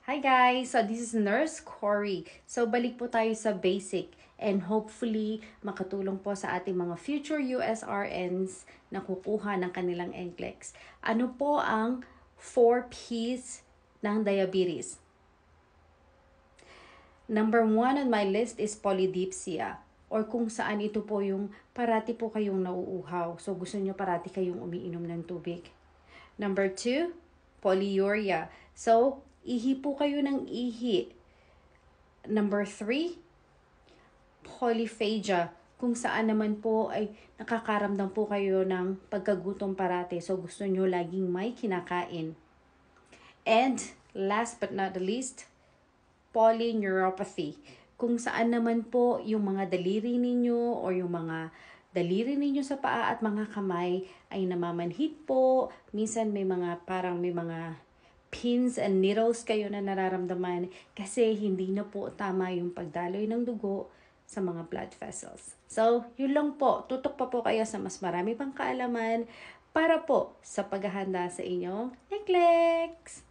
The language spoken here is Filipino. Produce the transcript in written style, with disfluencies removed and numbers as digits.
Hi guys! So this is Nurse Cory. So balik po tayo sa basic and hopefully makatulong po sa ating mga future USRNs na kukuha ng kanilang NCLEX. Ano po ang 4 P's ng diabetes? Number 1 on my list is polydipsia, or kung saan ito po yung parati po kayong nauuhaw. So gusto nyo parati kayong umiinom ng tubig. Number 2, polyuria. So, ihi po kayo ng ihi. Number 3, polyphagia. Kung saan naman po ay nakakaramdam po kayo ng pagkagutom parati. So, gusto nyo laging may kinakain. And, last but not the least, polyneuropathy. Kung saan naman po yung mga daliri ninyo or yung mga daliri ninyo sa paa at mga kamay ay namamanhid po. Minsan may mga pins and needles kayo na nararamdaman kasi hindi na po tama yung pagdaloy ng dugo sa mga blood vessels. So, yun lang po. Tutok pa po kayo sa mas marami pang kaalaman para po sa paghahanda sa inyong NCLEX.